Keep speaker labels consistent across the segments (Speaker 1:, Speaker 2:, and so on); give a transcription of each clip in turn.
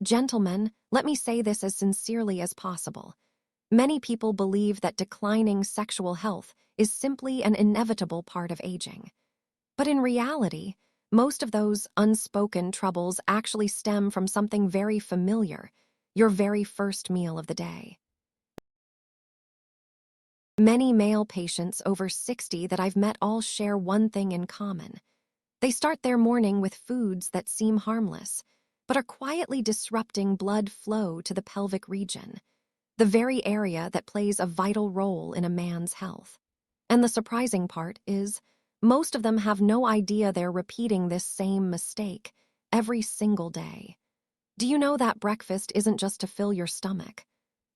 Speaker 1: Gentlemen, let me say this as sincerely as possible. Many people believe that declining sexual health is simply an inevitable part of aging. But in reality, most of those unspoken troubles actually stem from something very familiar, your very first meal of the day. Many male patients over 60 that I've met all share one thing in common. They start their morning with foods that seem harmless, but are quietly disrupting blood flow to the pelvic region, the very area that plays a vital role in a man's health. And the surprising part is, most of them have no idea they're repeating this same mistake every single day. Do you know that breakfast isn't just to fill your stomach?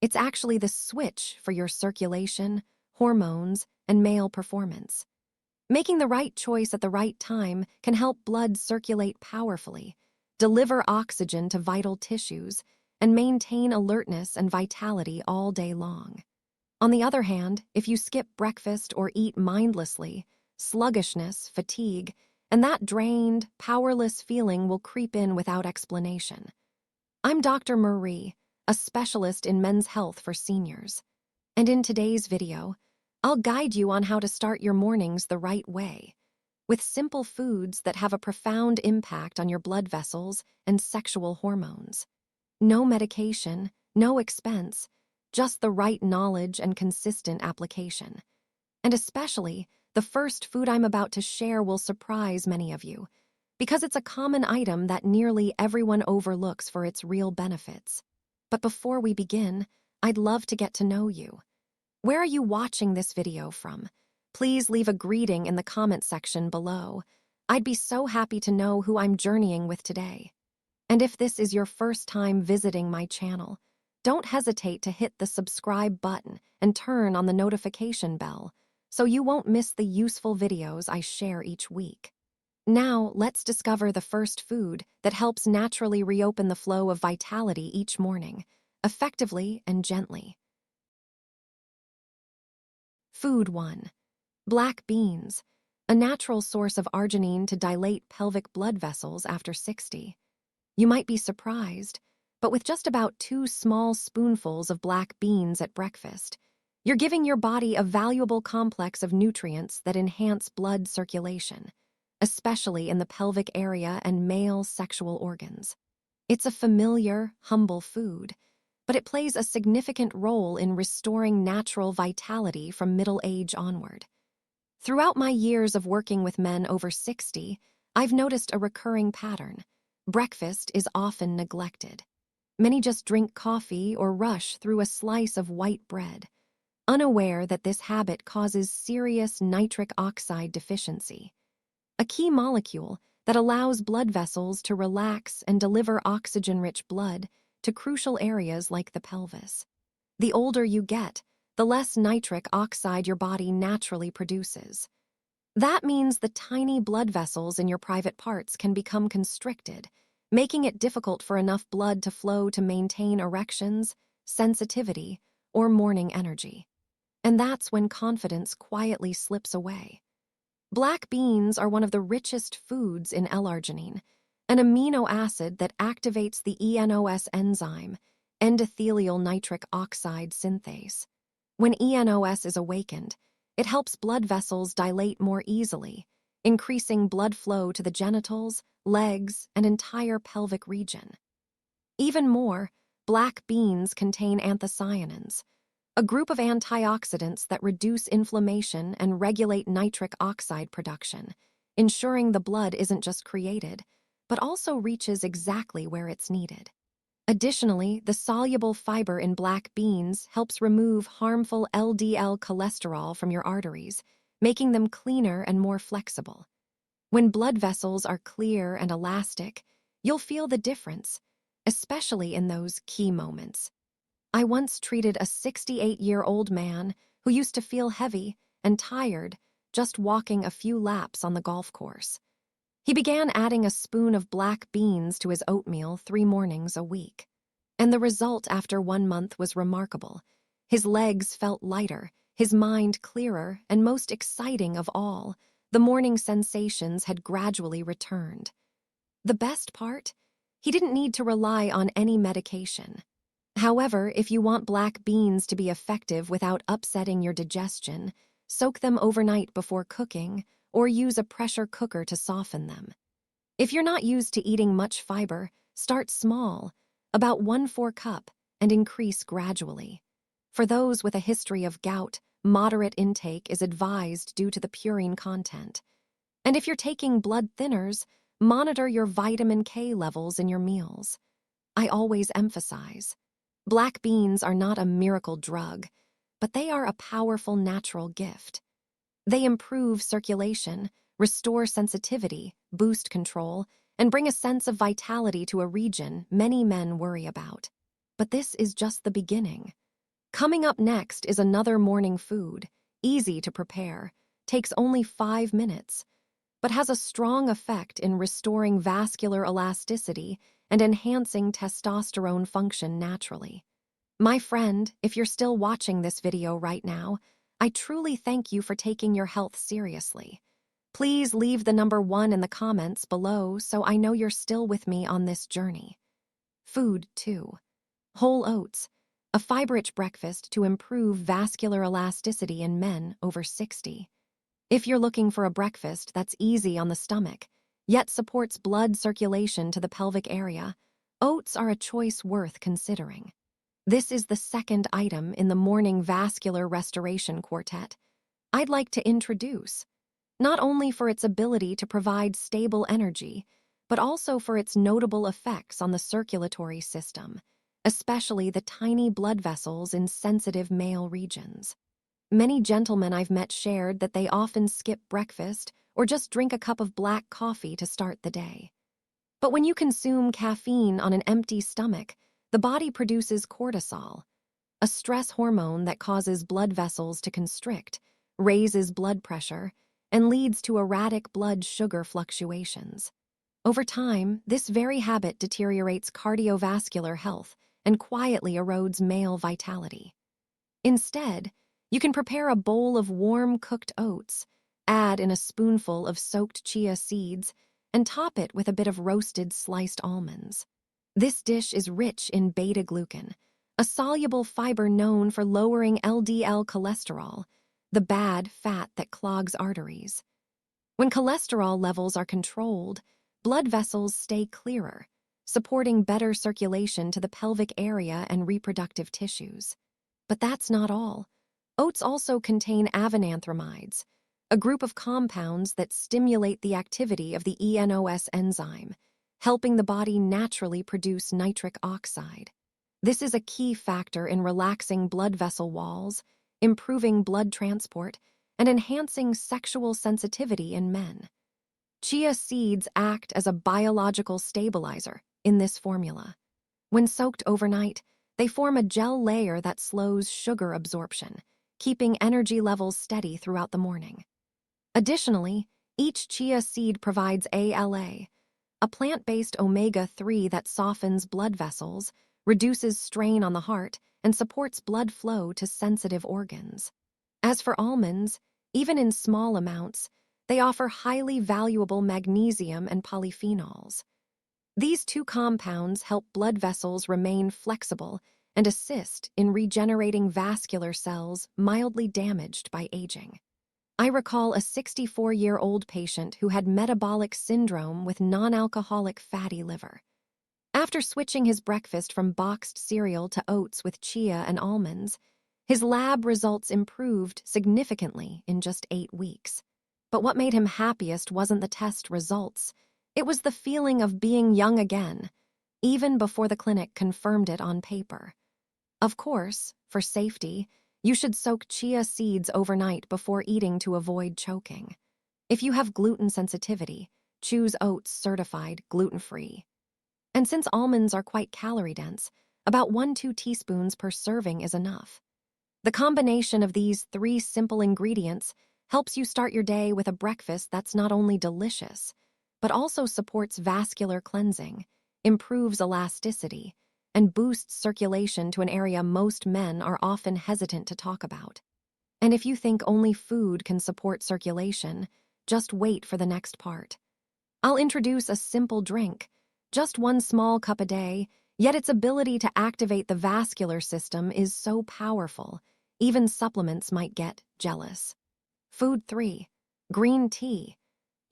Speaker 1: It's actually the switch for your circulation, hormones, and male performance. Making the right choice at the right time can help blood circulate powerfully, deliver oxygen to vital tissues, and maintain alertness and vitality all day long. On the other hand, if you skip breakfast or eat mindlessly, sluggishness, fatigue, and that drained, powerless feeling will creep in without explanation. I'm Dr. Marie, a specialist in men's health for seniors. And in today's video, I'll guide you on how to start your mornings the right way, with simple foods that have a profound impact on your blood vessels and sexual hormones. No medication, no expense, just the right knowledge and consistent application. And especially, the first food I'm about to share will surprise many of you, because it's a common item that nearly everyone overlooks for its real benefits. But before we begin, I'd love to get to know you. Where are you watching this video from? Please leave a greeting in the comment section below. I'd be so happy to know who I'm journeying with today. And if this is your first time visiting my channel, don't hesitate to hit the subscribe button and turn on the notification bell so you won't miss the useful videos I share each week. Now, let's discover the first food that helps naturally reopen the flow of vitality each morning, effectively and gently. Food 1. Black beans, a natural source of arginine to dilate pelvic blood vessels after 60. You might be surprised, but with just about 2 small spoonfuls of black beans at breakfast, you're giving your body a valuable complex of nutrients that enhance blood circulation, especially in the pelvic area and male sexual organs. It's a familiar, humble food, but it plays a significant role in restoring natural vitality from middle age onward. Throughout my years of working with men over 60, I've noticed a recurring pattern. Breakfast is often neglected. Many just drink coffee or rush through a slice of white bread, unaware that this habit causes serious nitric oxide deficiency, a key molecule that allows blood vessels to relax and deliver oxygen-rich blood to crucial areas like the pelvis. The older you get, the less nitric oxide your body naturally produces. That means the tiny blood vessels in your private parts can become constricted, making it difficult for enough blood to flow to maintain erections, sensitivity, or morning energy. And that's when confidence quietly slips away. Black beans are one of the richest foods in L-arginine, an amino acid that activates the ENOS enzyme, endothelial nitric oxide synthase. When ENOS is awakened, it helps blood vessels dilate more easily, increasing blood flow to the genitals, legs, and entire pelvic region. Even more, black beans contain anthocyanins, a group of antioxidants that reduce inflammation and regulate nitric oxide production, ensuring the blood isn't just created, but also reaches exactly where it's needed. Additionally, the soluble fiber in black beans helps remove harmful LDL cholesterol from your arteries, making them cleaner and more flexible. When blood vessels are clear and elastic, you'll feel the difference, especially in those key moments. I once treated a 68-year-old man who used to feel heavy and tired just walking a few laps on the golf course. He began adding a spoon of black beans to his oatmeal 3 mornings a week. And the result after 1 month was remarkable. His legs felt lighter, his mind clearer, and most exciting of all, the morning sensations had gradually returned. The best part? He didn't need to rely on any medication. However, if you want black beans to be effective without upsetting your digestion, soak them overnight before cooking or use a pressure cooker to soften them. If you're not used to eating much fiber, start small, about 1/4 cup, and increase gradually. For those with a history of gout, moderate intake is advised due to the purine content. And if you're taking blood thinners, monitor your vitamin K levels in your meals. I always emphasize, black beans are not a miracle drug, but they are a powerful natural gift. They improve circulation, restore sensitivity, boost control, and bring a sense of vitality to a region many men worry about. But this is just the beginning. Coming up next is another morning food, easy to prepare, takes only 5 minutes, but has a strong effect in restoring vascular elasticity and enhancing testosterone function naturally. My friend, if you're still watching this video right now, I truly thank you for taking your health seriously. Please leave the number 1 in the comments below so I know you're still with me on this journey. Food 2. Whole oats, a fiber-rich breakfast to improve vascular elasticity in men over 60. If you're looking for a breakfast that's easy on the stomach, yet supports blood circulation to the pelvic area, oats are a choice worth considering. This is the second item in the morning vascular restoration quartet I'd like to introduce, not only for its ability to provide stable energy, but also for its notable effects on the circulatory system, especially the tiny blood vessels in sensitive male regions. Many gentlemen I've met shared that they often skip breakfast or just drink a cup of black coffee to start the day. But when you consume caffeine on an empty stomach, the body produces cortisol, a stress hormone that causes blood vessels to constrict, raises blood pressure, and leads to erratic blood sugar fluctuations. Over time, this very habit deteriorates cardiovascular health and quietly erodes male vitality. Instead, you can prepare a bowl of warm cooked oats, add in a spoonful of soaked chia seeds, and top it with a bit of roasted sliced almonds. This dish is rich in beta-glucan, a soluble fiber known for lowering LDL cholesterol, the bad fat that clogs arteries. When cholesterol levels are controlled, blood vessels stay clearer, supporting better circulation to the pelvic area and reproductive tissues. But that's not all. Oats also contain avenanthramides, a group of compounds that stimulate the activity of the ENOS enzyme, helping the body naturally produce nitric oxide. This is a key factor in relaxing blood vessel walls, improving blood transport, and enhancing sexual sensitivity in men. Chia seeds act as a biological stabilizer in this formula. When soaked overnight, they form a gel layer that slows sugar absorption, keeping energy levels steady throughout the morning. Additionally, each chia seed provides ALA, a plant-based omega-3 that softens blood vessels, reduces strain on the heart, and supports blood flow to sensitive organs. As for almonds, even in small amounts, they offer highly valuable magnesium and polyphenols. These two compounds help blood vessels remain flexible and assist in regenerating vascular cells mildly damaged by aging. I recall a 64-year-old patient who had metabolic syndrome with non-alcoholic fatty liver. After switching his breakfast from boxed cereal to oats with chia and almonds, his lab results improved significantly in just 8 weeks. But what made him happiest wasn't the test results. It was the feeling of being young again, even before the clinic confirmed it on paper. Of course, for safety, you should soak chia seeds overnight before eating to avoid choking. If you have gluten sensitivity, choose Oats certified gluten-free. And since almonds are quite calorie-dense, about 1–2 teaspoons per serving is enough. The combination of these 3 simple ingredients helps you start your day with a breakfast that's not only delicious, but also supports vascular cleansing, improves elasticity, and boosts circulation to an area most men are often hesitant to talk about. And if you think only food can support circulation, just wait for the next part. I'll introduce a simple drink, Just one small cup a day, yet its ability to activate the vascular system is so powerful, even supplements might get jealous. Food 3. Green tea.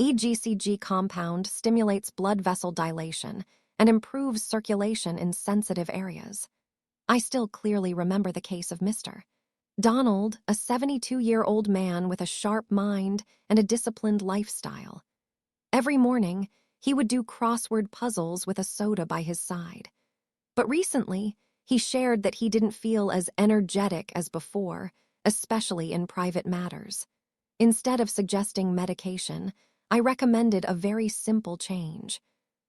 Speaker 1: EGCG compound stimulates blood vessel dilation and improves circulation in sensitive areas. I still clearly remember the case of Mr. Donald, a 72-year-old man with a sharp mind and a disciplined lifestyle. Every morning, he would do crossword puzzles with a soda by his side. But recently, he shared that he didn't feel as energetic as before, especially in private matters. Instead of suggesting medication, I recommended a very simple change.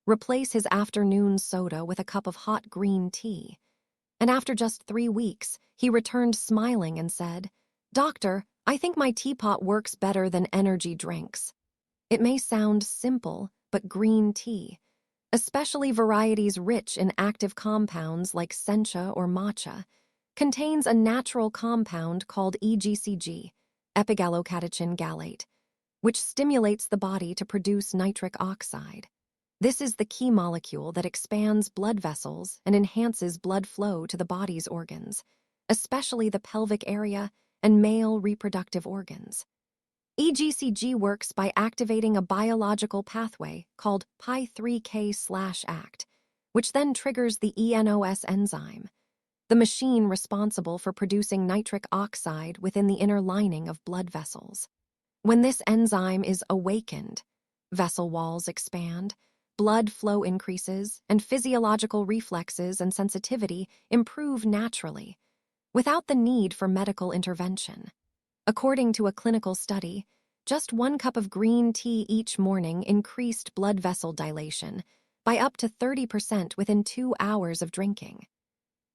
Speaker 1: Replace his afternoon soda with a cup of hot green tea. And after just 3 weeks, he returned smiling and said, "Doctor, I think my teapot works better than energy drinks." It may sound simple, but green tea, especially varieties rich in active compounds like sencha or matcha, contains a natural compound called EGCG, epigallocatechin gallate, which stimulates the body to produce nitric oxide. This is the key molecule that expands blood vessels and enhances blood flow to the body's organs, especially the pelvic area and male reproductive organs. EGCG works by activating a biological pathway called Pi3K/ACT, which then triggers the ENOS enzyme, the machine responsible for producing nitric oxide within the inner lining of blood vessels. When this enzyme is awakened, vessel walls expand, blood flow increases, and physiological reflexes and sensitivity improve naturally, without the need for medical intervention. According to a clinical study, just 1 cup of green tea each morning increased blood vessel dilation by up to 30% within 2 hours of drinking.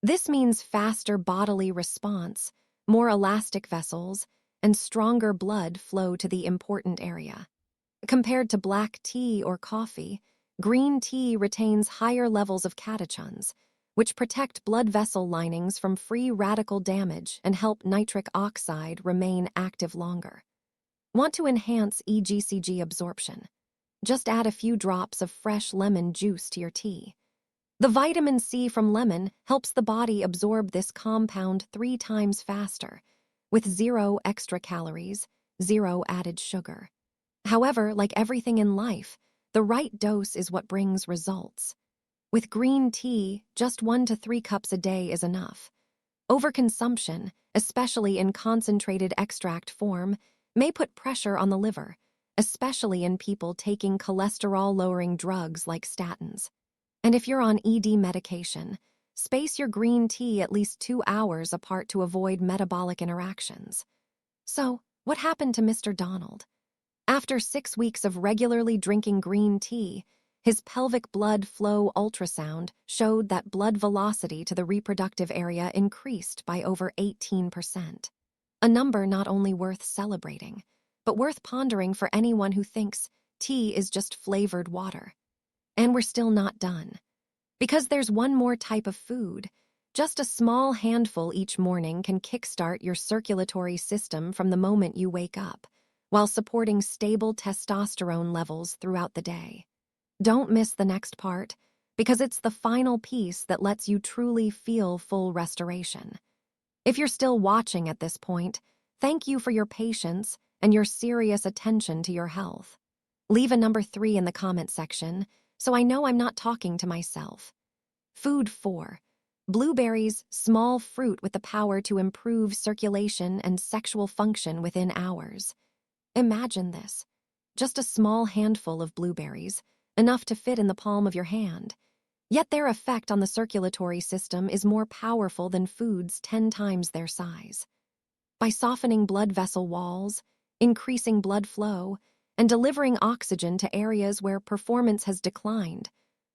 Speaker 1: This means faster bodily response, more elastic vessels, and stronger blood flow to the important area. Compared to black tea or coffee, green tea retains higher levels of catechins, which protect blood vessel linings from free radical damage and help nitric oxide remain active longer. Want to enhance EGCG absorption? Just add a few drops of fresh lemon juice to your tea. The vitamin C from lemon helps the body absorb this compound 3 times faster, with 0 extra calories, 0 added sugar. However, like everything in life, the right dose is what brings results. With green tea, just 1 to 3 cups a day is enough. Overconsumption, especially in concentrated extract form, may put pressure on the liver, especially in people taking cholesterol-lowering drugs like statins. And if you're on ED medication, space your green tea at least 2 hours apart to avoid metabolic interactions. So, what happened to Mr. Donald? After 6 weeks of regularly drinking green tea, his pelvic blood flow ultrasound showed that blood velocity to the reproductive area increased by over 18%. A number not only worth celebrating, but worth pondering for anyone who thinks tea is just flavored water. And we're still not done. Because there's one more type of food. Just a small handful each morning can kickstart your circulatory system from the moment you wake up, while supporting stable testosterone levels throughout the day. Don't miss the next part, because it's the final piece that lets you truly feel full restoration. If you're still watching at this point, thank you for your patience and your serious attention to your health. Leave a number 3 in the comment section, so I know I'm not talking to myself. Food 4. Blueberries, small fruit with the power to improve circulation and sexual function within hours. Imagine this. Just a small handful of blueberries, enough to fit in the palm of your hand. Yet their effect on the circulatory system is more powerful than foods 10 times their size. By softening blood vessel walls, increasing blood flow, and delivering oxygen to areas where performance has declined,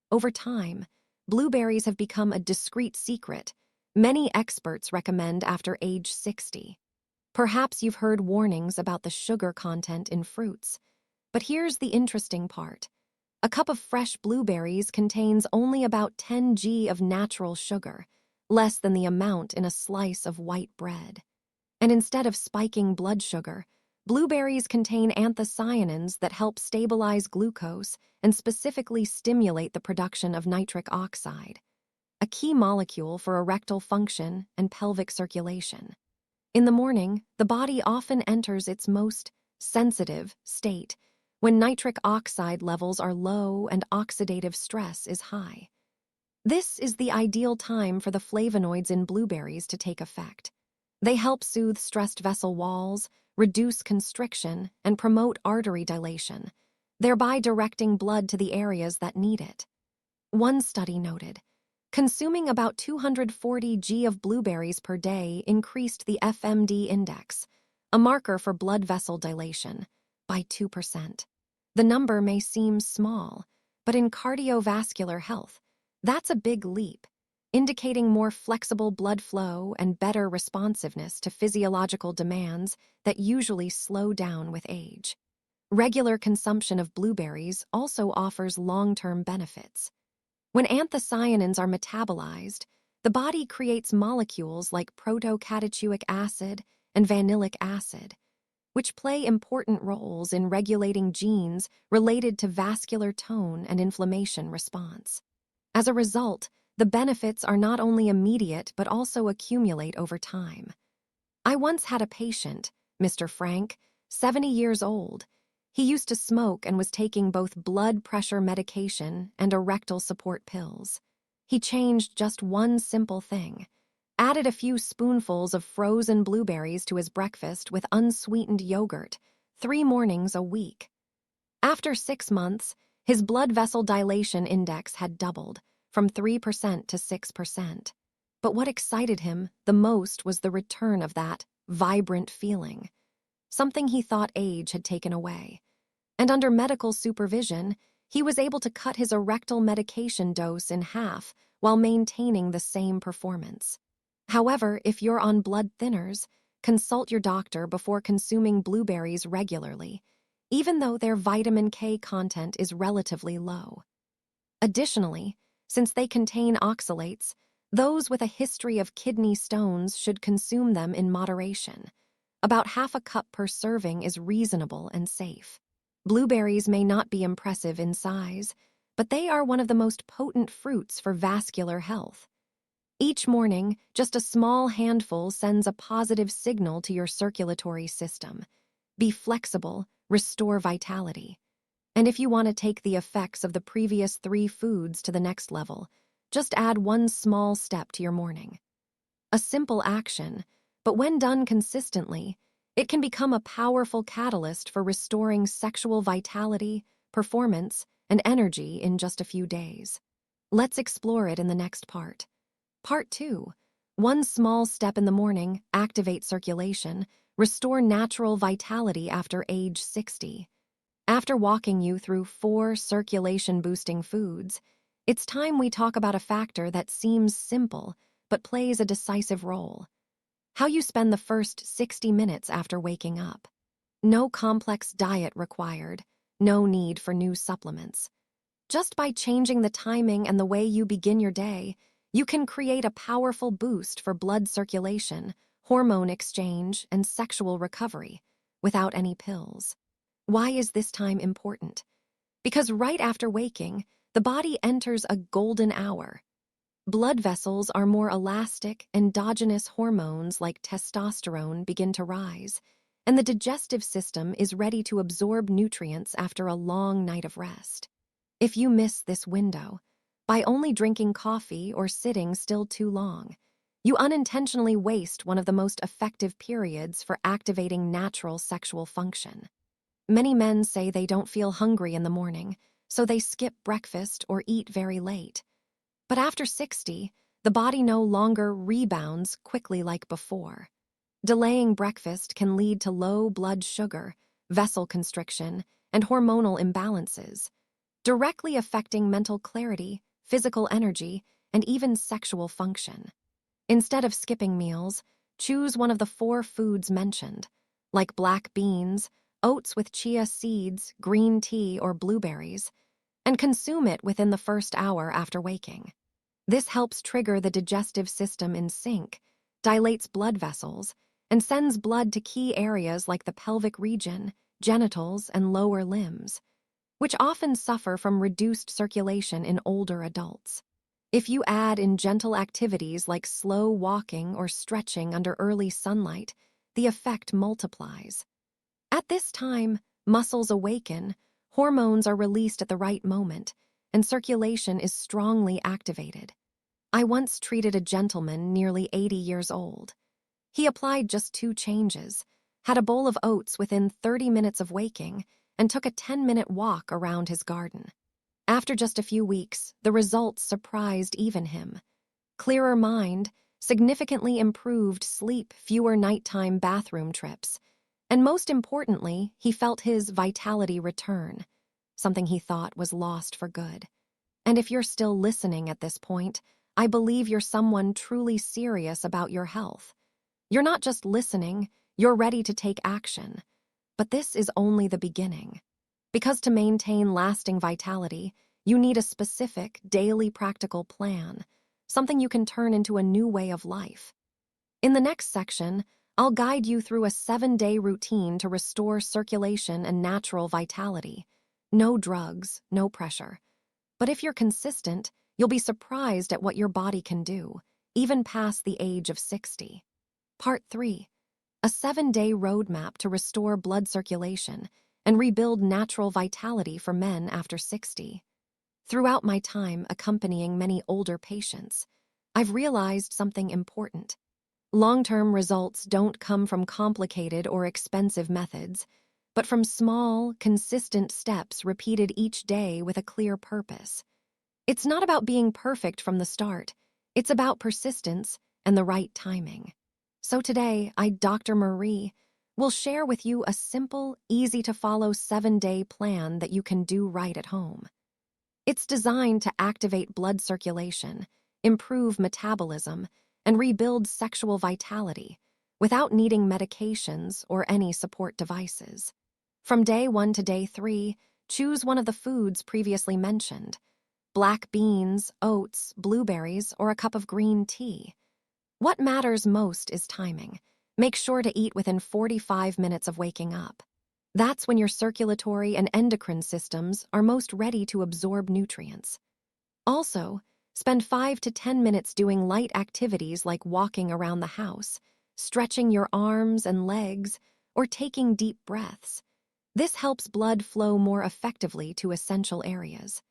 Speaker 1: over time, blueberries have become a discreet secret many experts recommend after age 60. Perhaps you've heard warnings about the sugar content in fruits, but here's the interesting part. A cup of fresh blueberries contains only about 10 g of natural sugar, less than the amount in a slice of white bread. And instead of spiking blood sugar, Blueberries contain anthocyanins that help stabilize glucose and specifically stimulate the production of nitric oxide, a key molecule for erectile function and pelvic circulation. In the morning, the body often enters its most sensitive state when nitric oxide levels are low and oxidative stress is high. This is the ideal time for the flavonoids in blueberries to take effect. They help soothe stressed vessel walls, reduce constriction, and promote artery dilation, thereby directing blood to the areas that need it. One study noted, consuming about 240 g of blueberries per day increased the FMD index, a marker for blood vessel dilation, by 2%. The number may seem small, but in cardiovascular health, that's a big leap, indicating more flexible blood flow and better responsiveness to physiological demands that usually slow down with age. Regular consumption of blueberries also offers long-term benefits. When anthocyanins are metabolized, the body creates molecules like protocatachewic acid and vanillic acid, which play important roles in regulating genes related to vascular tone and inflammation response. As a result, the benefits are not only immediate but also accumulate over time. I once had a patient, Mr. Frank, 70 years old. He used to smoke and was taking both blood pressure medication and erectile support pills. He changed just one simple thing: added a few spoonfuls of frozen blueberries to his breakfast with unsweetened yogurt, 3 mornings a week. After 6 months, his blood vessel dilation index had doubled, from 3% to 6%. But what excited him the most was the return of that vibrant feeling, something he thought age had taken away. And under medical supervision, he was able to cut his erectile medication dose in half while maintaining the same performance. However, if you're on blood thinners, consult your doctor before consuming blueberries regularly, even though their vitamin K content is relatively low. Additionally, since they contain oxalates, those with a history of kidney stones should consume them in moderation. About half a cup per serving is reasonable and safe. Blueberries may not be impressive in size, but they are one of the most potent fruits for vascular health. Each morning, just a small handful sends a positive signal to your circulatory system. Be flexible, restore vitality. And if you want to take the effects of the previous 3 foods to the next level, just add one small step to your morning. A simple action, but when done consistently, it can become a powerful catalyst for restoring sexual vitality, performance, and energy in just a few days. Let's explore it in the next part. Part 2. One small step in the morning, activate circulation, restore natural vitality after age 60. After walking you through 4 circulation-boosting foods, it's time we talk about a factor that seems simple but plays a decisive role: how you spend the first 60 minutes after waking up. No complex diet required, no need for new supplements. Just by changing the timing and the way you begin your day, you can create a powerful boost for blood circulation, hormone exchange, and sexual recovery without any pills. Why is this time important? Because right after waking, the body enters a golden hour. Blood vessels are more elastic, endogenous hormones like testosterone begin to rise, and the digestive system is ready to absorb nutrients after a long night of rest. If you miss this window, by only drinking coffee or sitting still too long, you unintentionally waste one of the most effective periods for activating natural sexual function. Many men say they don't feel hungry in the morning, so they skip breakfast or eat very late. But after 60, the body no longer rebounds quickly like before. Delaying breakfast can lead to low blood sugar, vessel constriction, and hormonal imbalances, directly affecting mental clarity, physical energy, and even sexual function. Instead of skipping meals, choose one of the 4 foods mentioned, like black beans, oats with chia seeds, green tea, or blueberries, and consume it within the first hour after waking. This helps trigger the digestive system in sync, dilates blood vessels, and sends blood to key areas like the pelvic region, genitals, and lower limbs, which often suffer from reduced circulation in older adults. If you add in gentle activities like slow walking or stretching under early sunlight, the effect multiplies. At this time, muscles awaken, hormones are released at the right moment, and circulation is strongly activated. I once treated a gentleman nearly 80 years old. He applied just 2 changes, had a bowl of oats within 30 minutes of waking, and took a 10-minute walk around his garden. After just a few weeks, the results surprised even him. Clearer mind, significantly improved sleep, fewer nighttime bathroom trips, and most importantly, he felt his vitality return, something he thought was lost for good. And if you're still listening at this point, I believe you're someone truly serious about your health. You're not just listening, you're ready to take action. But this is only the beginning. Because to maintain lasting vitality, you need a specific, daily practical plan, something you can turn into a new way of life. In the next section, I'll guide you through a 7-day routine to restore circulation and natural vitality. No drugs, no pressure. But if you're consistent, you'll be surprised at what your body can do, even past the age of 60. Part 3. A 7-day roadmap to restore blood circulation and rebuild natural vitality for men after 60. Throughout my time accompanying many older patients, I've realized something important. Long-term results don't come from complicated or expensive methods, but from small, consistent steps repeated each day with a clear purpose. It's not about being perfect from the start. It's about persistence and the right timing. So today, Dr. Marie, will share with you a simple, easy-to-follow 7-day plan that you can do right at home. It's designed to activate blood circulation, improve metabolism, and rebuild sexual vitality without needing medications or any support devices. From day 1 to day 3, choose one of the foods previously mentioned: black beans, oats, blueberries, or a cup of green tea. What matters most is timing. Make sure to eat within 45 minutes of waking up. That's when your circulatory and endocrine systems are most ready to absorb nutrients. Also, spend 5 to 10 minutes doing light activities like walking around the house, stretching your arms and legs, or taking deep breaths. This helps blood flow more effectively to essential areas.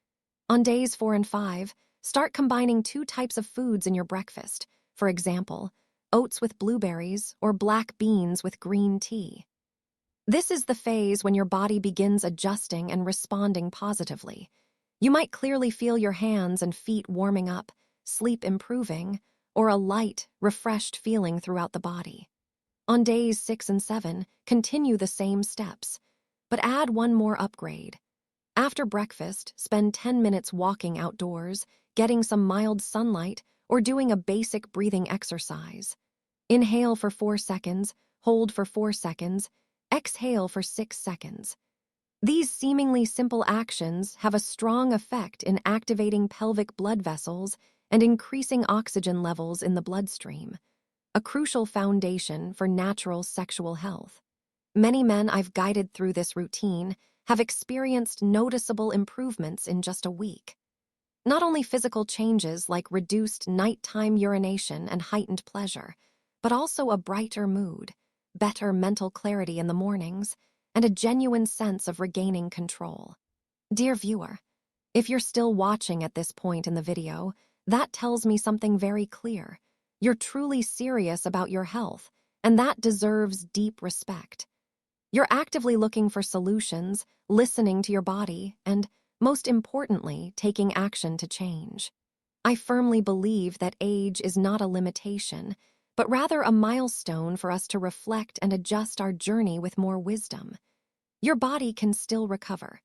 Speaker 1: On days 4 and 5, start combining 2 types of foods in your breakfast. For example, oats with blueberries or black beans with green tea. This is the phase when your body begins adjusting and responding positively. You might clearly feel your hands and feet warming up, sleep improving, or a light, refreshed feeling throughout the body. On days 6 and 7, continue the same steps, but add one more upgrade. After breakfast, spend 10 minutes walking outdoors, getting some mild sunlight, or doing a basic breathing exercise. Inhale for 4 seconds, hold for 4 seconds, exhale for 6 seconds. These seemingly simple actions have a strong effect in activating pelvic blood vessels and increasing oxygen levels in the bloodstream, a crucial foundation for natural sexual health. Many men I've guided through this routine have experienced noticeable improvements in just a week. Not only physical changes like reduced nighttime urination and heightened pleasure, but also a brighter mood, better mental clarity in the mornings, and a genuine sense of regaining control. Dear viewer, if you're still watching at this point in the video, that tells me something very clear. You're truly serious about your health, and that deserves deep respect. You're actively looking for solutions, listening to your body, and, most importantly, taking action to change. I firmly believe that age is not a limitation, but rather a milestone for us to reflect and adjust our journey with more wisdom. Your body can still recover.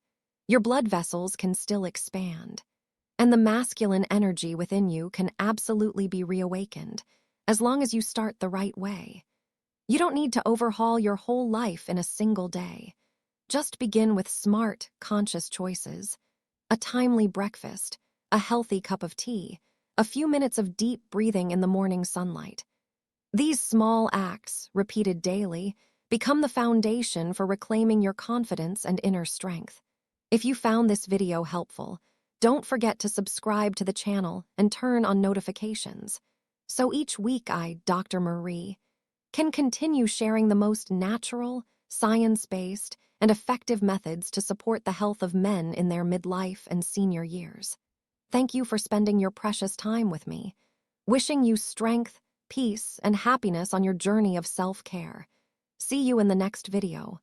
Speaker 1: Your blood vessels can still expand. And the masculine energy within you can absolutely be reawakened, as long as you start the right way. You don't need to overhaul your whole life in a single day. Just begin with smart, conscious choices. A timely breakfast, a healthy cup of tea, a few minutes of deep breathing in the morning sunlight. These small acts, repeated daily, become the foundation for reclaiming your confidence and inner strength. If you found this video helpful, don't forget to subscribe to the channel and turn on notifications. So each week I, Dr. Marie, can continue sharing the most natural, science-based, and effective methods to support the health of men in their midlife and senior years. Thank you for spending your precious time with me. Wishing you strength, peace, and happiness on your journey of self-care. See you in the next video.